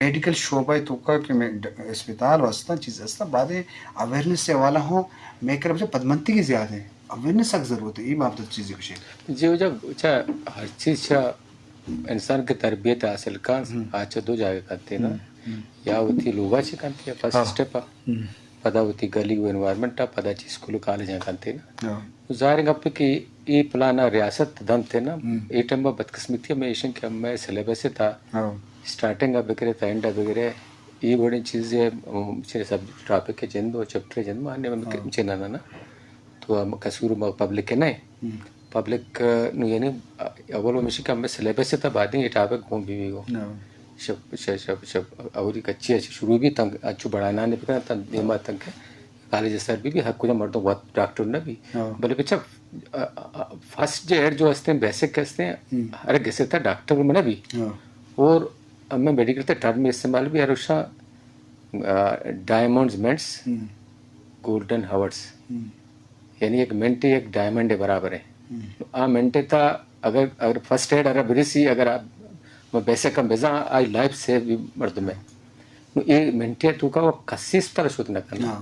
Medical शोबा तुका कि अस्पताल वास्ता चीज़ अस्ता बाद अवेयरनेस से वाला हो मेकर बच्चा पदमंती की ज़्यादा है अवेयरनेस सख्त ज़रूरत है ये बात चीज़ें कुछ है जी जब अच्छा हर चीज़ छा इंसान की तरबियत हासिल का आज दो जागे करते ना या होती लोगा चे करते फर्स्ट स्टेप पदा होती गली वो एनवायरमेंट पदा ची स्कूल कॉलेज करते ना ज़ाहिर गप कि ये प्लान रियासत दम थे ना ये टाइम में बदकिस्मती में एशियन के मैं सिलेबस से था स्टार्टिंग अब वगैरह था एंड वगैरह ये बड़ी चीज़ें मुझे सब टॉपिक के जन्म और चैप्टर जन्म आने में मुझे ना तो कसूर पब्लिक है नहीं पब्लिक यानी अव्वल मिशन का मैं सिलेबस से था बाद ये टॉपिक घूम भी हो शब शब शब शब और कच्ची अच्छी शुरू भी तंग अच्छु बढ़ाना नहीं पता तंग दिमा तंग कॉलेज सर भी हक कुछ मर्दों बहुत डॉक्टर ने भी बोले बच्चा फर्स्ट जो एड जो हंसते हैं बेसिक हंसते हैं अरे कैसे था डॉक्टर में भी और मैं मेडिकल के टर्म में इस्तेमाल भी हर उषा डायमंड्स मेंट्स गोल्डन हावर्स यानी एक मिनटे एक डायमंड है बराबर है आ मिनटे था अगर फर्स्ट एड अगर ब्रिसी अगर आप बेसे कम बेजा आई लाइफ से भी मर्द में ये मिनटे तू का वो कसीस पर शुद्ध न करना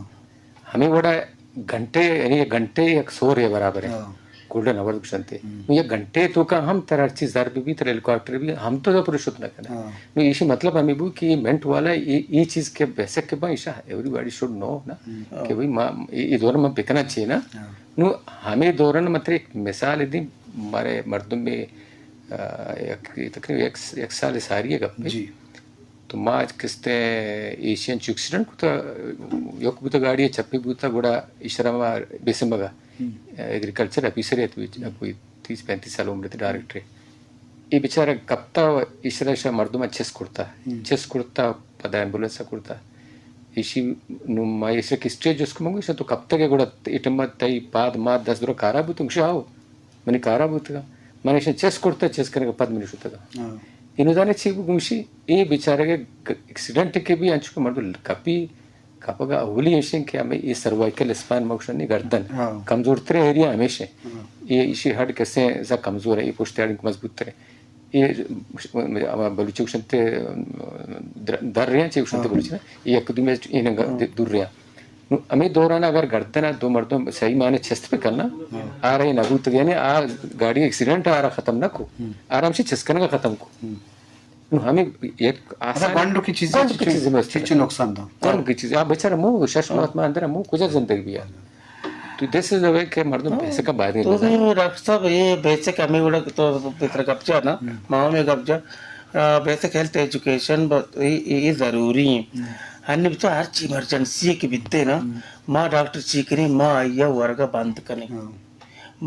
हमें बड़ा घंटे यानी घंटे एक सोर है बराबर है गोल्डन आवर कुशनते ये घंटे तो का हम तरह चीज दर भी तरह हेलीकॉप्टर भी हम तो पुरुष न करना इसी मतलब हमें भी कि मेंट वाला ये चीज के बेसिक के बाईशा एवरीबॉडी शुड नो ना कि भाई ये दौरान में बिकना चाहिए ना नु हमें दौरान मतलब एक मिसाल यदि हमारे मर्दों में तकरीबन एक साल सारी है गप तो माँ किसते एशियन एक्सीडेंट कुता योग बुता गाड़ी चप्पी बुता गुड़ा इशरमा बेसमगा एग्रीकल्चर ऑफिसर है तो कोई 30-35 साल उम्र थे डायरेक्टर ये बेचारा कप्ता इशरा मर्दों में चेस कुर्ता पदा एम्बुलेंस कुर्ता इसी नुमा इसे किस स्टेज उसको मंगो तो कप्ता के गुड़ा इटम तई पाद माद 10 दरो कारा बुत तुमसे आओ मैंने कारा बुत का मैंने इसे चेस कुर्ता चेस करने का 5 मिनट होता था इन्होंने चीज गुमशी ये बेचारे के एक्सीडेंट के भी अंश को मर्दो कपी कपगा अवली एशियन के हमें ये सर्वाइकल स्पाइन मोशन नहीं गर्दन कमजोर तरे एरिया हमेशा ये इसी हड कैसे ऐसा कमजोर है ये पुश्तैनी मजबूत तरे ये बलूची उछनते दर रहे हैं चे उछनते बलूची ना ये एक दूसरे में इन्हें दूर रहे हैं हमें दौरान अगर गर्दन दो मर्दों सही माने चेस्ट पे करना आ रही नबूत यानी आ गाड़ी एक्सीडेंट आ रहा खत्म ना को आराम से चेस्ट करने का खत्म को हमें एक आसान गंडू की चीजें में चीज नुकसान था कौन की चीज आप बेचारा मुंह शशमात में अंदर मुंह कुछ जिंदगी भी है तो दिस इज द वे के मर्दों पैसे का बाद तो ये रास्ता ये बेसिक हमें बोला तो पितर कब्जा ना माँ में कब्जा बेसिक हेल्थ एजुकेशन ये जरूरी है अन्य तो हर चीज इमरजेंसी के बिते ना माँ डॉक्टर चीकनी माँ आइया वर्ग बंद करने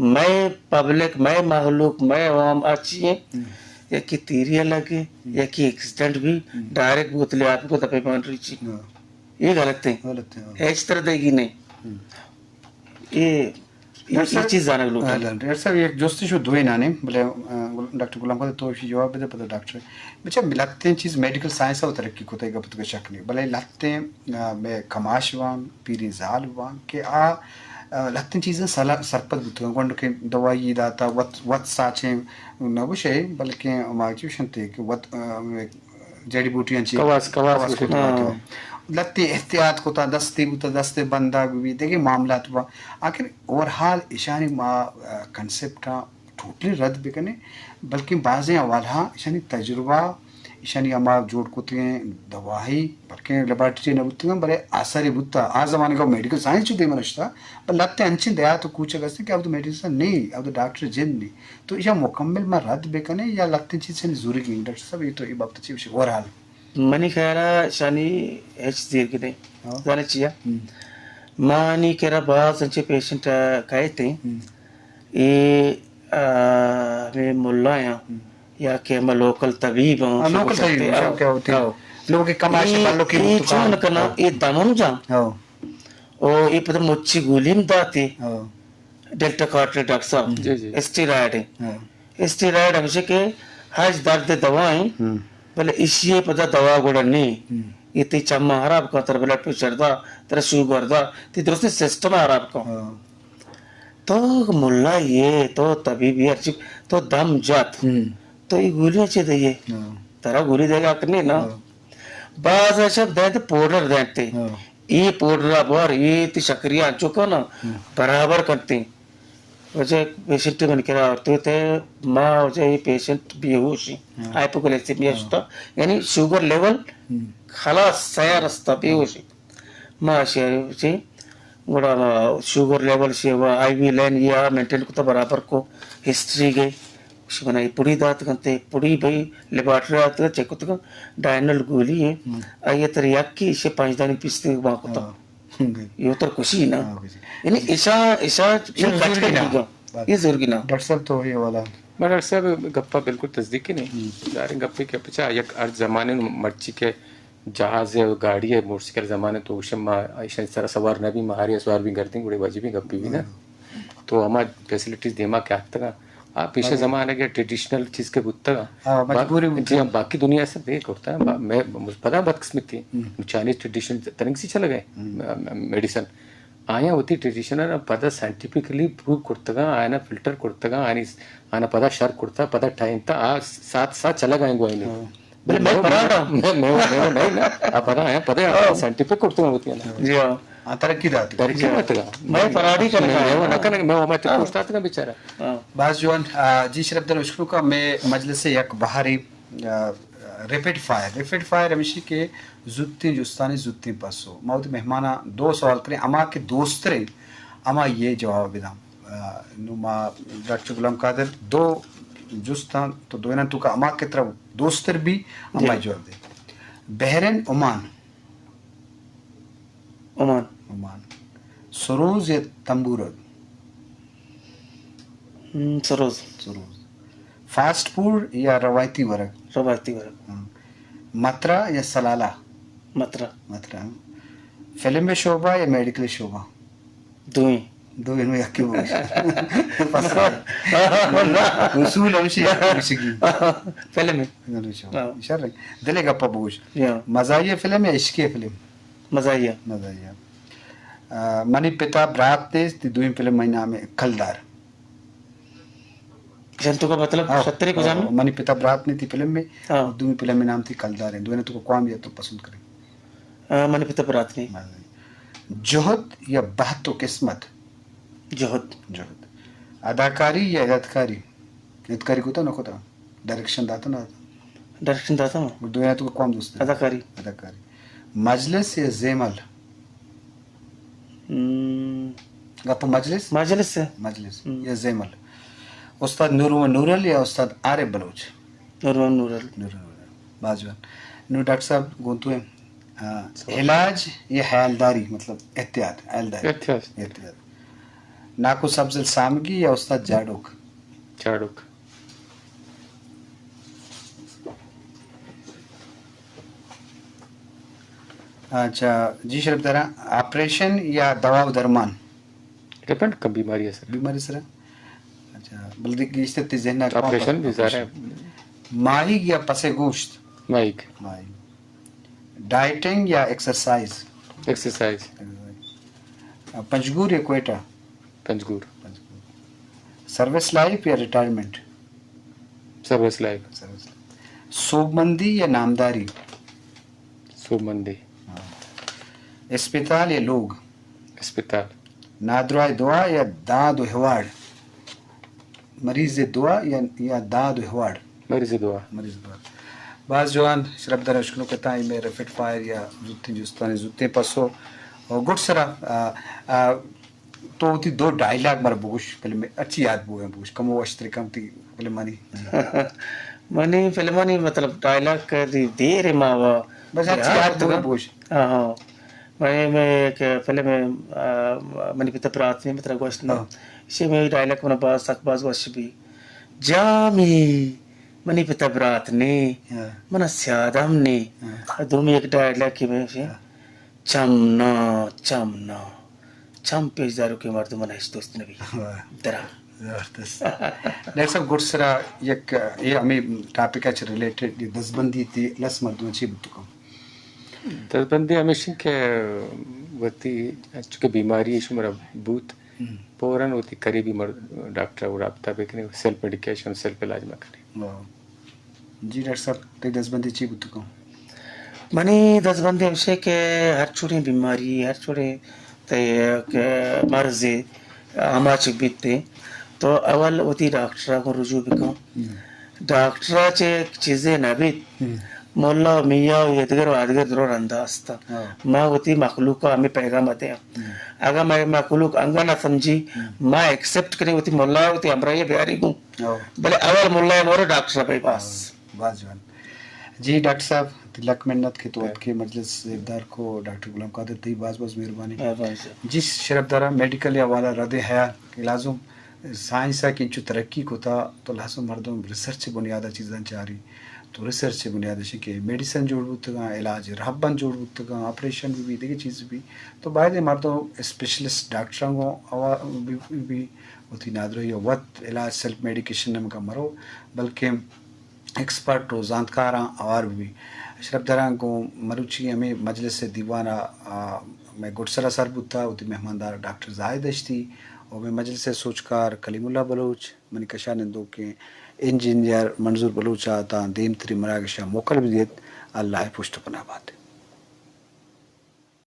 मैं पब्लिक मैं माहलूक मैं आवाम अच्छी है या कि तीरिया लगे या कि एक्सीडेंट भी डायरेक्ट बोतले आपको तपे मान रही थी ये गलत है इस तरह देगी नहीं ये चीज जाना लोग यार सर एक जोस्ती शो दुए नाने बोले डॉक्टर गुलाम को तो जवाब दे पता डॉक्टर बच्चा मिलाते हैं चीज मेडिकल साइंस और तरक्की को तो गप तो शक नहीं भले लगते हैं मैं कमाश वान पीरी जाल वान के आ लगते हैं चीज़ें सरपत बुत गोंड के दवाई दाता वत साचे न बुशे बल्कि माची शंते कि वत जड़ी बूटियां ची कवास लत्ती एहतियात को ता दस्ते बंदा भी देखिए मामला तो आखिर ओवरऑल ईशानी मा कंसेप्ट टोटली रद्द भी करने बल्कि बाज़ें अवाला ईशानी तजुर्बा ईशानी अमा जोड़ कुते दवाई बल्कि लेबोरेटरी न बुत्ते बड़े आसारी बुत्ता आ जमाने का मेडिकल साइंस जो दे मनश्ता पर लगते अंचिन दया तो कुछ अगस्त कि अब तो मेडिसिन नहीं अब तो डॉक्टर जिन नहीं तो इशा मुकम्मल में रद्द बेकने या लगते चीज से जरूरी की डॉक्टर साहब ये तो ये बात अच्छी विषय ओवरऑल मनी ख्याला शानी एच दीर के नहीं जाने चिया मानी केरा बहुत संचे पेशेंट कहते ये मैं मुल्ला या कि मैं लोकल तबीब हूँ लोकल तबीब क्या होती है लोगों के कमाश वालों की दुकान करना ये दमन जा ओ ये पता मुच्ची गोली में दाती डेल्टा कार्टर डॉक्टर साहब स्टेरॉइड हमेशा के हज दर्द दवाएं पहले इसी पता दवा गुड़ा नहीं इतनी चम्मा हराब का तेरा ब्लड प्रेशर दा तेरा शुगर दा तेरा उसने सिस्टम हराब का तो मुल्ला ये तो तबीब ये अर्चिब तो दम जात तो ये गोलियां चाहिए ये तेरा गोली देगा करने ना बाज शब्द देते पाउडर देते हाँ। ये पाउडर बार ये ती शक्रिया चुका ना बराबर करते वजह पेशेंट मन करा तो ते माँ वजह ये पेशेंट बेहोश हाइपोग्लाइसेमिया होता यानी शुगर लेवल खलास सया रास्ता बेहोश माँ से गुड़ा शुगर लेवल से वो आईवी लाइन या मेंटेन को तो बराबर को हिस्ट्री गई उसमें पुड़ी दात करते पुड़ी भाई लेबोरेटरी आते हैं चेक होता डायनल गोली है आये तेरे याकी इसे 5 दाने पीसते वहाँ को तो ये तो खुशी ना यानी ऐसा ऐसा ये जरूरी ना डॉक्टर साहब तो ये वाला मैं डॉक्टर साहब गप्पा बिल्कुल तस्दीक ही नहीं जारे गप्पे के पीछे एक अर्ज जमाने में मर्ची के जहाज है गाड़ी है मोटरसाइकिल जमाने तो उसे ऐसा इस तरह सवार न भी महारी सवार भी करती बड़े वाजिब भी गप्पी भी ना तो हमारे फैसिलिटीज देमा क्या तक आप पीछे जमाने के ट्रेडिशनल चीज के बुत्ता जी हम बाकी दुनिया से देख होता है मैं पता बदकिस्मती चाइनीज ट्रेडिशन तनिक सी चल गए मेडिसिन आया होती ट्रेडिशनल पद सैंटिफिकली प्रूव ಕೊಡ್ತಾಗ ಆಯನ ಫಿಲ್ಟರ್ ಕೊಡ್ತಾಗ ಆಯನ ಪದ ಶರ್ ಕೊಡ್ತಾ ಪದ ಟೈಮ್ ತಾ ಆ साथ साथ चला गाएंगे आयने मैं नहीं ना आ पदा है पदा साइंटिफिक ಕೊಡ್ತಾಗ होती है ना जी हां तरक्की मत मैं पराठी कर मैं नकन मैं मत पूछता था बेचारा बाज जोन जी शरफ दर उशकू का मैं मजलिस से एक बाहरी रैपिड फायर हमेशा के जुत्ती जुस्तानी जुत्ती पासो मौत मेहमाना 2 सवाल करें अमा के दोस्त रे अमा ये जवाब बिदाम नुमा डॉक्टर गुलाम कादिर 2 जुस्तान तो दो ना तुका अमा के तरफ दोस्तर भी अमा जवाब दे बहरीन ओमान सरोज या तंबूरद सरोज फास्ट फूड या रवायती वर्ग मतरा या सलाला मतरा फिल्म में शोभा या मेडिकल शोभा दो इनमें यक्की बोश उसूल हमशी यक्की फिल्म में इशार दिले गप्पा बोश मजाहिया फिल्म या इश्क़ी फिल्म मजाहिया मनी पिता ब्रात ने दूसरी फिल्म में नाम है कलदार जंतु का मतलब सत्तरी को जान मनी पिता ब्रात ने थी फिल्म में दूसरी फिल्म में नाम थी कलदार है दोनों तो कौन भी तो पसंद करें मनी पिता ब्रात ने जोहद या बहतो किस्मत जोहद अदाकारी या हिदायतकारी को तो न कोता डायरेक्शन दाता दोनों तो कौन दोस्त अदाकारी मजलिस या जेमल गप मजलिस या जेमल उस्ताद नूरल या उस्ताद आरिफ बलोच नूरल बाजवान डॉक्टर साहब गोंतु है इलाज या हयालदारी मतलब एहतियात नाकु सब्ज़ल सामगी या उस्ताद जाड़ोक अच्छा जी शरफ दरा ऑपरेशन या दवा दरमान डिपेंड कब बीमारी है सर सर अच्छा बल्कि इससे तिजहना ऑपरेशन भी ज़रा माही या पसे गोश्त माइक डाइटिंग या एक्सरसाइज पंजगूर या क्वेटा पंजगूर सर्विस लाइफ या रिटायरमेंट सर्विस लाइफ सोबमंदी या नामदारी सोबमंदी अस्पताल या लोग नादुआ दुआ या दाद हिवाड़ मरीज दुआ या दाद हिवाड़ मरीज दुआ बाज जवान शरफ दर अशकनो कहता है मैं रैपिड फायर या जुत्ते पसो और गुड सरा तो थी 2 डायलॉग मर बुश फिल्म में अच्छी याद बुश कम वो अश्तरी कम थी फिल्म मनी मतलब डायलॉग कर दी देर मावा बस अच्छी याद बुश हाँ मैं एक फिल्म में मनी पिता प्रात में मतलब गोश्त ना इसे में डायलॉग मना बाज गोश्त भी जामी मनी पिता प्रात ने मना स्यादम ने दो में एक डायलॉग की में से चमना चम पेजदारों के मर्द मना इस दोस्त ने भी दरा डॉक्टर साहब गुड सरा ये हमें टॉपिक है रिलेटेड दसबंदी थी लस मर्दों से बुतुकम दसबंदी हमेशा के वती चूँकि बीमारी इशू मेरा बूथ पोरन होती करीबी डॉक्टर और राब्ता बेकने सेल्फ मेडिकेशन सेल्फ इलाज में करें जी डॉक्टर साहब ते दसबंदी ची बुतुकम मनी 10 बंदे विषय के हर छोटे बीमारी हर छोटे ते मर्ज़े आमाचिक बीतते तो अवल होती डॉक्टर को रुजू बिका डॉक्टराचे चीजें नबीत मोल्ला मियाँ येदगर वादगर दरोर अंदाज़ता माँ होती मखलूक का हमें पैगाम आते हैं अगर मैं मखलूक अंगा ना समझी माँ एक्सेप्ट करें होती मोल्ला होती हमरा ये प्यारी हूँ भले अवल मोल्ला मोरे डॉक्टर भाई पास बाजवान जी डॉक्टर साहब तिलक मिन्नत के तो के मजलिस इब्दार को डॉक्टर गुलाम कादिर दी बाज मेहरबानी जिस शरफदारा मेडिकल या वाला रदे हया इलाजों साइंस की इंचु तरक्की को था तो लासो मर्दों रिसर्च बुनियादा चीज़ें चारी तो रिसर्च बुनियाद के मेडिसिन जोड़बुतगा इलाज रहबन जोड़बुतगा ऑपरेशन भी देखिए चीज़ भी तो बायदे मर्दों स्पेशलिस्ट डॉक्टरों को भी होती नादरो ये वक्त इलाज सेल्फ मेडिकेशन में का मरो बल्कि एक्सपर्ट हो जानकार और भी अशरफ दरां को मरुची हमें मजलिस से दीवाना मैं गुटसरा सरबुता उती मेहमानदार डॉक्टर जाहिद अश्ती और मैं मजलिस से सोचकार कलीमुल्ला बलोच मनिकशा नंदो के इंजीनियर मंजूर बलोचा ता देम त्री मरागशा मोकल भी अल्लाह पुष्ट पना बात